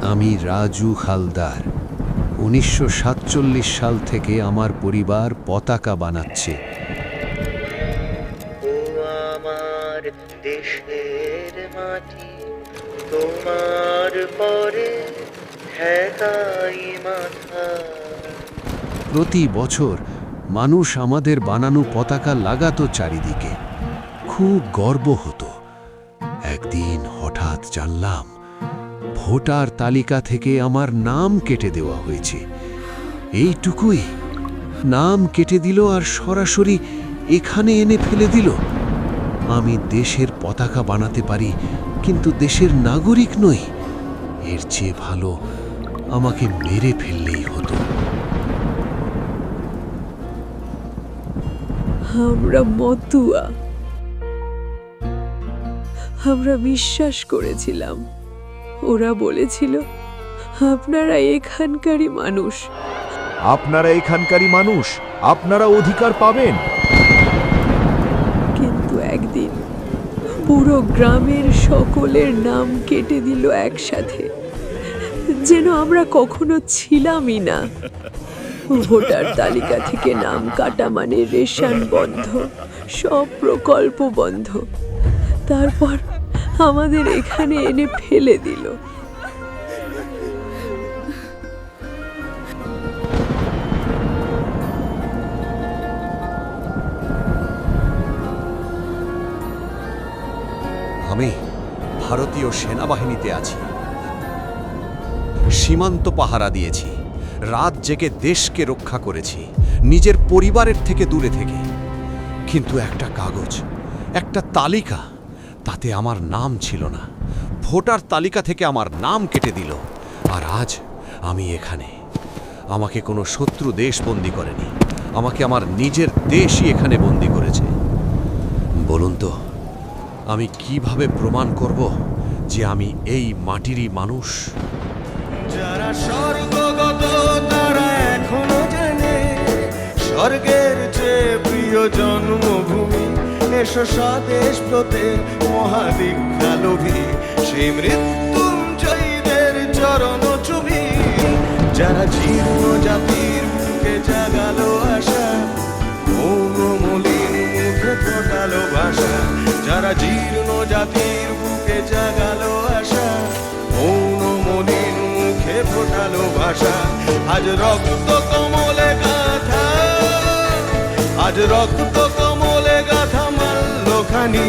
আমি রাজু হালদার। 1947 সাল থেকে আমার পরিবার পতাকা বানাচ্ছে। ও আমার দেশের মাটি, তোমার পরে ঠেকাই মাথা। প্রতি বছর মানুষ আমাদের বানানো পতাকা লাগাতো চারিদিকে। খুব গর্ব হতো। একদিন হঠাৎ জানলাম ভোটার তালিকা থেকে আমার নাম কেটে দেওয়া হয়েছে। এইটুকুই, নাম কেটে দিল আর সরাসরি এখানে এনে ফেলে দিল। আমি দেশের পতাকা বানাতে পারি, কিন্তু দেশের নাগরিক নই। এর চেয়ে ভালো আমাকে মেরে ফেললেই হতো। আমরা মতুয়া। আমরা বিশ্বাস করেছিলাম। ওরা বলেছিল আপনারা এখানকারই মানুষ। আপনারা এখানকারই মানুষ, আপনারা অধিকার পাবেন। কিন্তু একদিন পুরো গ্রামের সকলের নাম কেটে দিল একসাথে, যেন আমরা কখনো ছিলামই না। ভোটার তালিকা থেকে নাম কাটা মানে রেশন বন্ধ, সব প্রকল্প বন্ধ। তারপর আমাদের এখানে এনে ফেলে দিল। আমি ভারতীয় সেনাবাহিনীতে আছি। সীমান্ত পাহারা দিয়েছি, রাত জেগে দেশকে রক্ষা করেছি, নিজের পরিবারের থেকে দূরে থেকে। কিন্তু একটা কাগজ, একটা তালিকা, তাতে আমার নাম ছিল না। ভোটার তালিকা থেকে আমার নাম কেটে দিল। আর আজ আমি এখানে। আমাকে কোনো শত্রু দেশ বন্দী করেনি, আমাকে আমার নিজের দেশই এখানে বন্দী করেছে। বলুন তো, আমি কিভাবে প্রমাণ করব যে আমি এই মাটিরই মানুষ? যারা স্বর্গগত তারা এখনো জানে স্বর্গের চেয়ে প্রিয় জন্মভূমি। এসো স্বদেশ ব্রতে মহাদীক্ষা লোভী, সেই মৃত্যুঞ্জয়ীদের চরণ চুমি। যারা জীর্ণ জাতির বুকে জাগালো আশা, মৌন মলিন মুখে ফোটালো ভাষা। যারা জীর্ণ জাতির বুকে জাগালো আশা, মৌন মলিন মুখে ফোটালো ভাষা। আজ রক্ত কমলে গাথা, আজ রক্ত কমলে গাথা মাল্যখানি।